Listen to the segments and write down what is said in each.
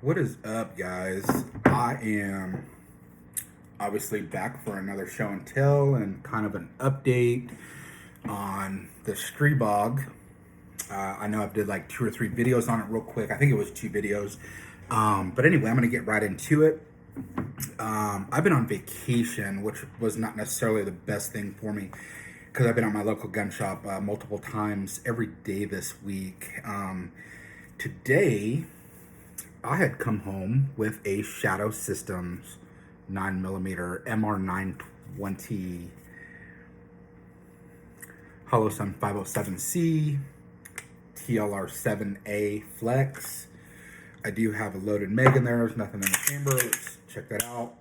What is up, guys? I am obviously back for another show and tell and kind of an update on the Stribog. I know I've did like 2 or 3 videos on it real quick. I think it was 2 videos. But anyway, I'm going to get right into it. I've been on vacation, which was not necessarily the best thing for me because I've been at my local gun shop multiple times every day this week. Today, I had come home with a Shadow Systems 9mm MR920 Holosun 507C TLR7A Flex. I do have a loaded Meg in there. There's nothing in the chamber. Let's check that out.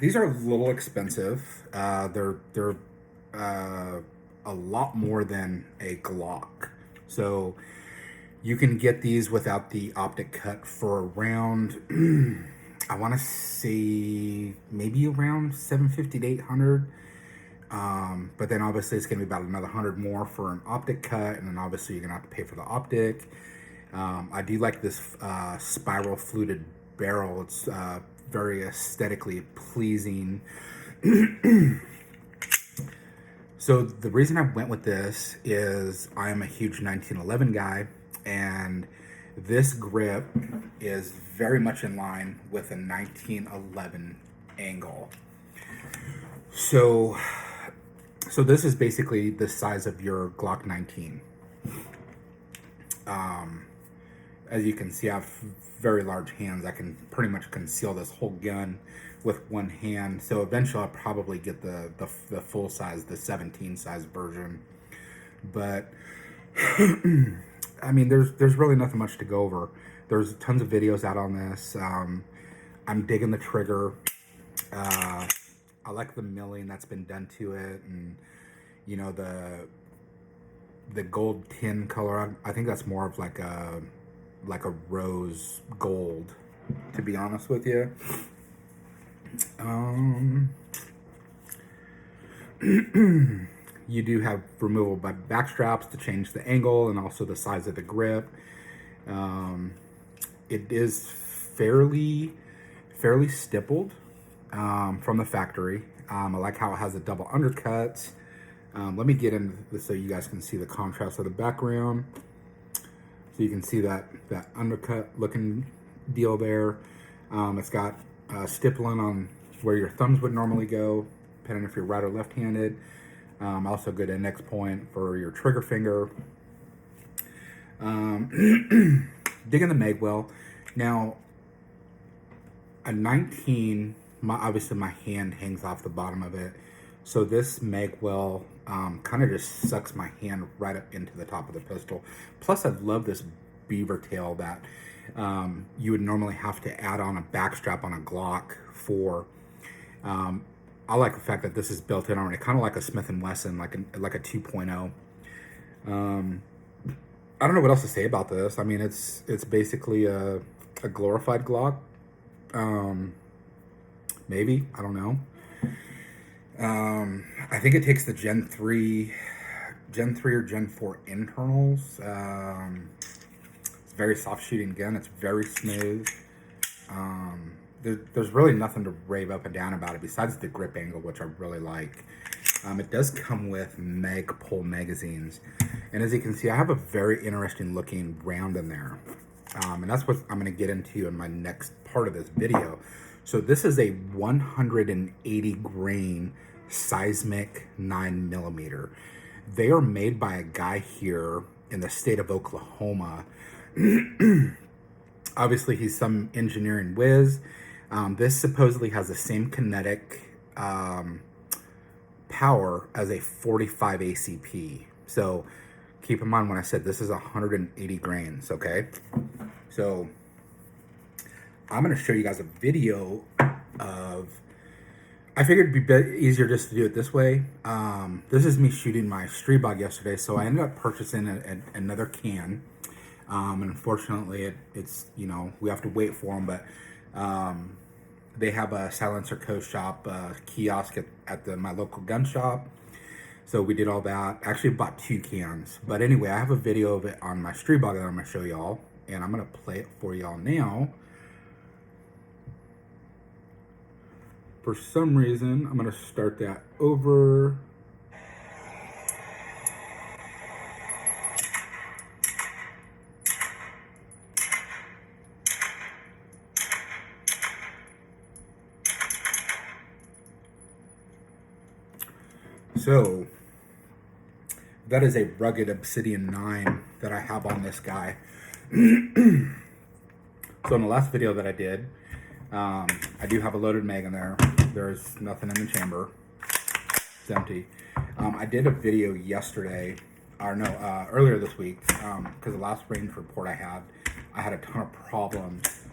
These are a little expensive. They're a lot more than a Glock. So you can get these without the optic cut for around, I want to say maybe around $750 to $800. But then obviously it's going to be about another $100 more for an optic cut, and then obviously you're going to have to pay for the optic. I do like this spiral fluted barrel. It's very aesthetically pleasing. So the reason I went with this is I am a huge 1911 guy, and this grip is very much in line with a 1911 angle. So this is basically the size of your Glock 19. As you can see, I have very large hands. I can pretty much conceal this whole gun with one hand. So eventually I'll probably get the full size, the 17 size version. But I mean, there's really nothing much to go over. There's tons of videos out on this. I'm digging the trigger. I like the milling that's been done to it, and you know, the gold tin color. I think that's more of like a rose gold, to be honest with you. You do have removable back straps to change the angle and also the size of the grip. It is fairly stippled from the factory. I like how it has a double undercut. Let me get into this so you guys can see the contrast of the background. So you can see that undercut looking deal there. It's got stippling on where your thumbs would normally go, depending if you're right or left-handed. Also good index point for your trigger finger. Digging the Magwell. Now, a 19, obviously my hand hangs off the bottom of it. So this Magwell kind of just sucks my hand right up into the top of the pistol. Plus, I love this beaver tail that you would normally have to add on a back strap on a Glock for. I like the fact that this is built in already, kind of like a Smith & Wesson, like a 2.0. I don't know what else to say about this. I mean, it's basically a glorified Glock. Maybe, I don't know. I think it takes the Gen 3 or Gen 4 internals. It's a very soft shooting gun. It's very smooth. There's really nothing to rave up and down about it besides the grip angle, which I really like. It does come with Magpul magazines. And as you can see, I have a very interesting looking round in there. And that's what I'm going to get into in my next part of this video. So this is a 180 grain Seismic 9mm. They are made by a guy here in the state of Oklahoma. Obviously, he's some engineering whiz. This supposedly has the same kinetic power as a 45 ACP. So keep in mind when I said this is 180 grains, okay? So I'm going to show you guys a video of, I figured it'd be easier just to do it this way. This is me shooting my Stribog yesterday, so I ended up purchasing another can. And unfortunately, it's, you know, we have to wait for them, but they have a Silencer Co. shop kiosk at my local gun shop. So we did all that. Actually bought 2 cans. But anyway, I have a video of it on my Stribog that I'm going to show y'all. And I'm going to play it for y'all now. For some reason, I'm going to start that over. So, that is a rugged Obsidian 9 that I have on this guy. So in the last video that I did, I do have a loaded mag in there. There's nothing in the chamber. It's empty. I did a video yesterday, or no, earlier this week, because the last range report I had a ton of problems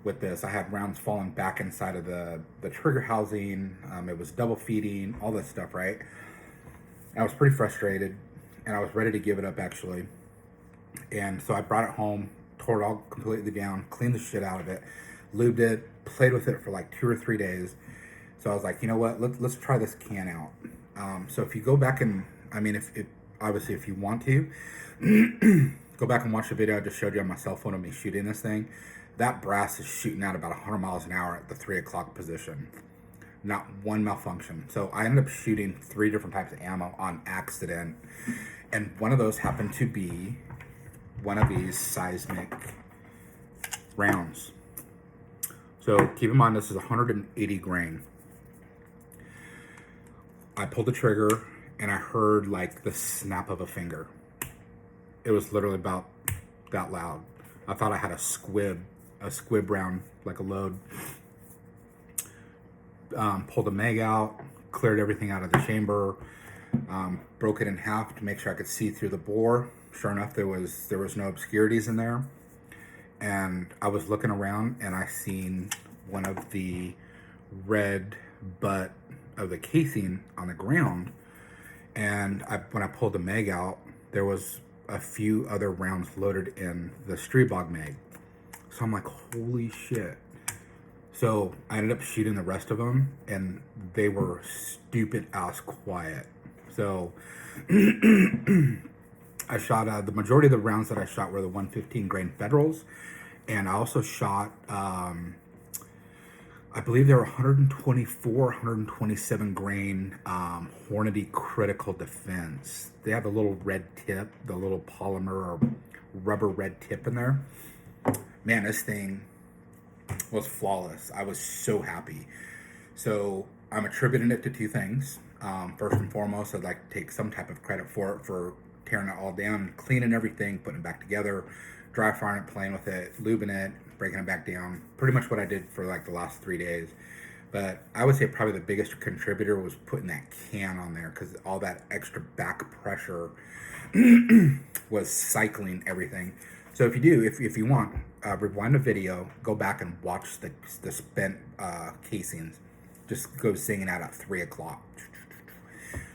with this. I had rounds falling back inside of the trigger housing. It was double feeding, all this stuff, right? I was pretty frustrated, and I was ready to give it up, actually. And so I brought it home, tore it all completely down, cleaned the shit out of it, lubed it, played with it for like 2 or 3 days. So I was like, you know what, let's try this can out. So if you go back and, I mean, if obviously if you want to, go back and watch the video I just showed you on my cell phone of me shooting this thing. That brass is shooting out about 100 miles an hour at the 3 o'clock position. Not one malfunction. So I ended up shooting 3 different types of ammo on accident. And one of those happened to be one of these Seismic rounds. So keep in mind, this is 180 grain. I pulled the trigger and I heard like the snap of a finger. It was literally about that loud. I thought I had a squib round, like a load. Pulled the mag out, cleared everything out of the chamber, broke it in half to make sure I could see through the bore. Sure enough, there was no obscurities in there. And I was looking around and I seen one of the red butt of the casing on the ground. And when I pulled the mag out, there was a few other rounds loaded in the Stribog mag. So I'm like, holy shit. So I ended up shooting the rest of them, and they were stupid ass quiet. So I shot, the majority of the rounds that I shot were the 115 grain Federals, and I also shot, I believe they were 124, 127 grain Hornady Critical Defense. They have a little red tip, the little polymer or rubber red tip in there. Man, this thing was flawless. I was so happy. So I'm attributing it to 2 things. First and foremost, I'd like to take some type of credit for it, for tearing it all down, cleaning everything, putting it back together, dry firing it, playing with it, lubing it, breaking it back down. Pretty much what I did for like the last 3 days. But I would say probably the biggest contributor was putting that can on there, because all that extra back pressure was cycling everything. So if you do, if you want, rewind the video, go back and watch the spent casings. Just go singing out at 3 o'clock.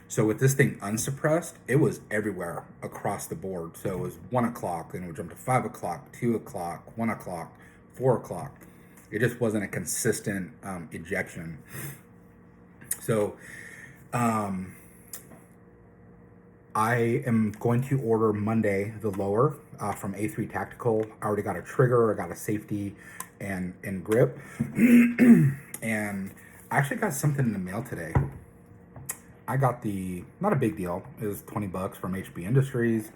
So with this thing unsuppressed, it was everywhere across the board. So it was 1 o'clock, then it would jump to 5 o'clock, 2 o'clock, 1 o'clock, 4 o'clock. It just wasn't a consistent ejection. So I am going to order Monday the lower from A3 Tactical. I already got a trigger, I got a safety and grip. And I actually got something in the mail today. I got not a big deal, it was $20 from HB Industries.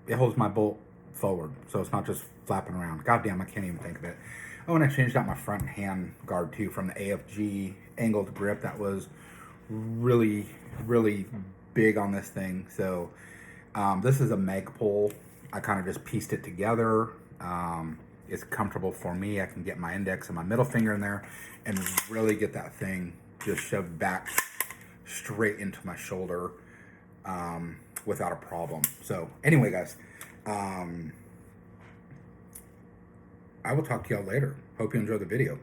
It holds my bolt forward, so it's not just flapping around. Goddamn, I can't even think of it. Oh, and I changed out my front hand guard too from the AFG angled grip that was really, really big on this thing. So this is a Magwell. I kind of just pieced it together. It's comfortable for me. I can get my index and my middle finger in there and really get that thing just shoved back straight into my shoulder without a problem. So anyway, guys, I will talk to y'all later. Hope you enjoy the video.